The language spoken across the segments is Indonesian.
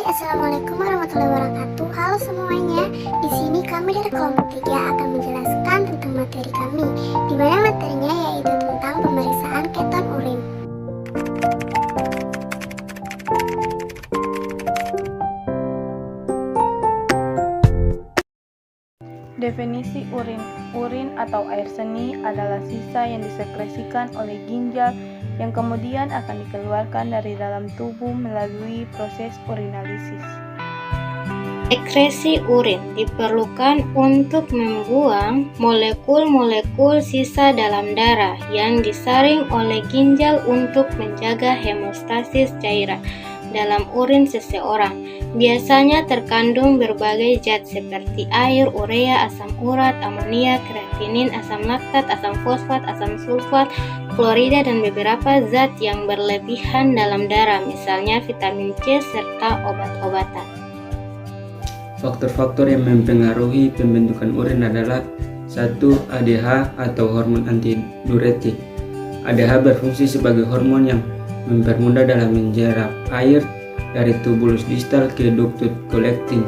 Assalamualaikum warahmatullahi wabarakatuh. Halo semuanya. Di sini kami dari kelompok 3 akan menjelaskan tentang materi kami, di mana materinya yaitu tentang pemeriksaan keton urin. Definisi urin. Urin atau air seni adalah sisa yang disekresikan oleh ginjal yang kemudian akan dikeluarkan dari dalam tubuh melalui proses urinalisis. Sekresi urin diperlukan untuk membuang molekul-molekul sisa dalam darah yang disaring oleh ginjal untuk menjaga hemostasis cairan dalam urin seseorang. Biasanya terkandung berbagai zat seperti air, urea, asam urat, amonia, kreatinin, asam laktat, asam fosfat, asam sulfat, klorida, dan beberapa zat yang berlebihan dalam darah, misalnya vitamin C serta obat-obatan. Faktor-faktor yang mempengaruhi pembentukan urin adalah 1. ADH atau hormon antidiuretik. ADH berfungsi sebagai hormon yang mempermudah dalam menyerap air dari tubulus distal ke ductus collecting.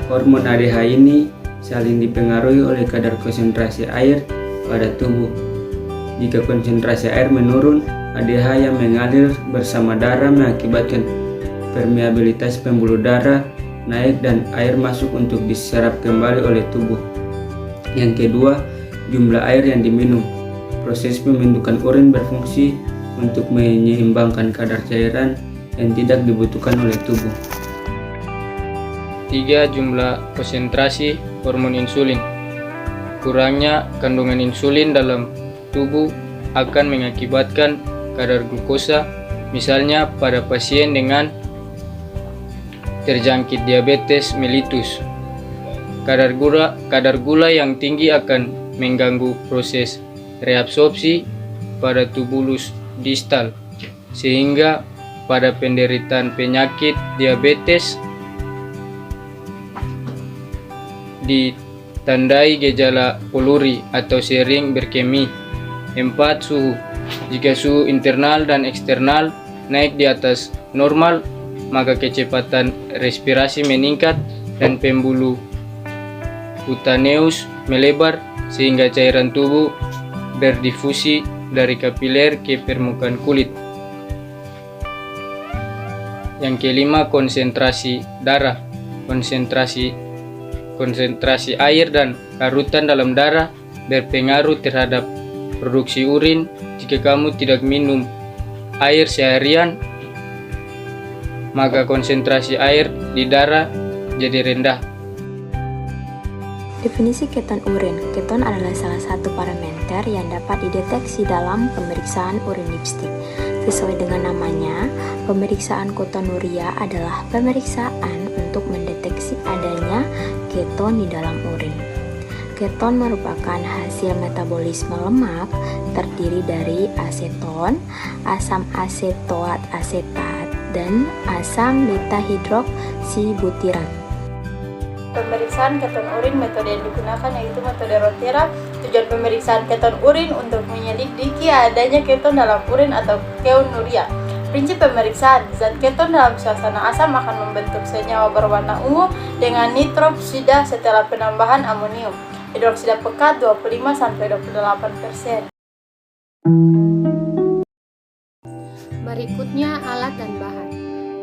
Hormon ADH ini saling dipengaruhi oleh kadar konsentrasi air pada tubuh. Jika konsentrasi air menurun, ADH yang mengalir bersama darah mengakibatkan permeabilitas pembuluh darah naik dan air masuk untuk diserap kembali oleh tubuh. Yang kedua, jumlah air yang diminum. Proses pembentukan urin berfungsi untuk menyeimbangkan kadar cairan yang tidak dibutuhkan oleh tubuh. 3. Jumlah konsentrasi hormon insulin. Kurangnya kandungan insulin dalam tubuh akan mengakibatkan kadar glukosa, misalnya pada pasien dengan terjangkit diabetes mellitus. Kadar gula yang tinggi akan mengganggu proses reabsorpsi pada tubulus distal, sehingga pada penderitaan penyakit diabetes ditandai gejala poluri atau sering berkemih. 4. Suhu. Jika suhu internal dan eksternal naik di atas normal, maka kecepatan respirasi meningkat dan pembuluh cutaneus melebar sehingga cairan tubuh berdifusi dari kapiler ke permukaan kulit. Yang kelima, konsentrasi darah. Konsentrasi air dan larutan dalam darah berpengaruh terhadap produksi urin. Jika kamu tidak minum air seharian, maka konsentrasi air di darah jadi rendah. Definisi keton urin. Keton adalah salah satu parameter yang dapat dideteksi dalam pemeriksaan urin lipstik. Sesuai dengan namanya, pemeriksaan ketonuria adalah pemeriksaan untuk mendeteksi adanya keton di dalam urin. Keton merupakan hasil metabolisme lemak terdiri dari aseton, asam asetoat asetat, dan asam beta hidroksibutirat. Pemeriksaan keton urin, metode yang digunakan yaitu metode Rotera. Tujuan pemeriksaan keton urin untuk menyelidiki adanya keton dalam urin atau ketonuria. Prinsip pemeriksaan, zat keton dalam suasana asam akan membentuk senyawa berwarna ungu dengan nitroksida setelah penambahan amonium. Hidroksida pekat 25-28%. Berikutnya alat dan bahan.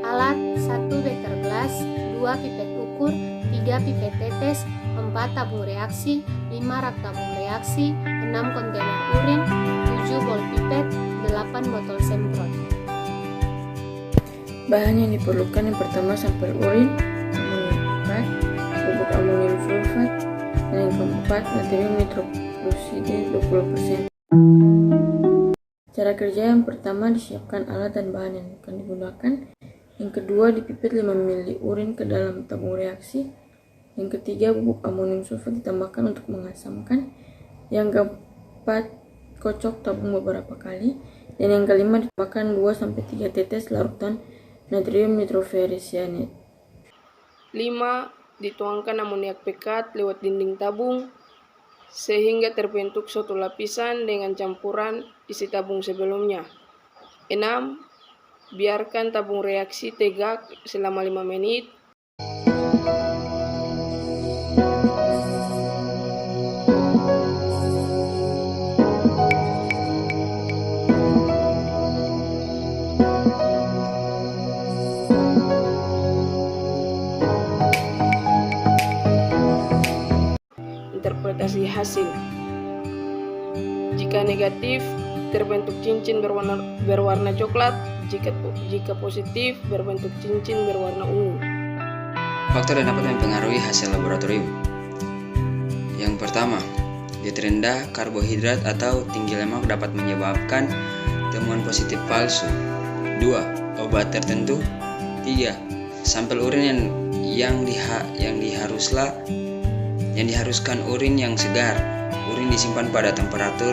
Alat 1 beker gelas, 2 pipet ukur, 3 pipet tetes, 4 tabung reaksi, 5 rak tabung reaksi, 6 kontainer urin, 7 bol pipet, 8 botol semprot. Bahan yang diperlukan yang pertama sampel urin, amonium 4, bubuk amonium sulfat, dan yang keempat natrium nitroglucide 20%. Cara kerja yang pertama, disiapkan alat dan bahan yang akan digunakan. Yang kedua, dipipet 5 ml urin ke dalam tabung reaksi. Yang ketiga, bubuk amonium sulfat ditambahkan untuk mengasamkan. Yang keempat, kocok tabung beberapa kali. Dan yang kelima, ditambahkan 2-3 tetes larutan natrium nitroferricyanate. 5. Dituangkan amoniak pekat lewat dinding tabung sehingga terbentuk suatu lapisan dengan campuran isi tabung sebelumnya. 6. Biarkan tabung reaksi tegak selama 5 menit. Interpretasi hasil. Jika negatif, terbentuk cincin berwarna coklat. Jika positif, berbentuk cincin berwarna ungu. Faktor yang dapat mempengaruhi hasil laboratorium. Yang pertama, diet rendah karbohidrat atau tinggi lemak dapat menyebabkan temuan positif palsu. 2. Obat tertentu. 3. Sampel urin yang diharuskan urin yang segar. Urin disimpan pada temperatur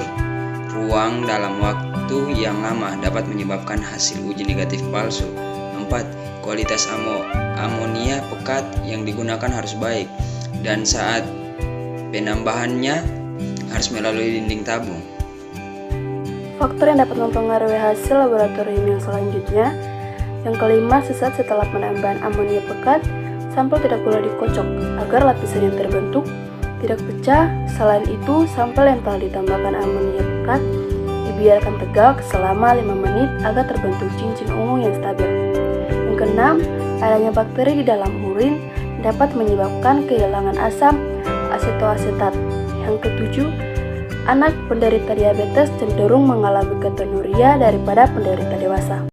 ruang dalam waktu yang lama dapat menyebabkan hasil uji negatif palsu. 4. Kualitas amonia pekat yang digunakan harus baik dan saat penambahannya harus melalui dinding tabung. Faktor yang dapat mempengaruhi hasil laboratorium yang selanjutnya. Yang kelima, sesaat setelah penambahan amonia pekat, sampel tidak boleh dikocok agar lapisan yang terbentuk tidak pecah. Selain itu, sampel yang telah ditambahkan amonia pekat dibiarkan tegak selama 5 menit agar terbentuk cincin ungu yang stabil. Yang keenam, adanya bakteri di dalam urin dapat menyebabkan kehilangan asam asetoasetat. Yang ketujuh, anak penderita diabetes cenderung mengalami ketonuria daripada penderita dewasa.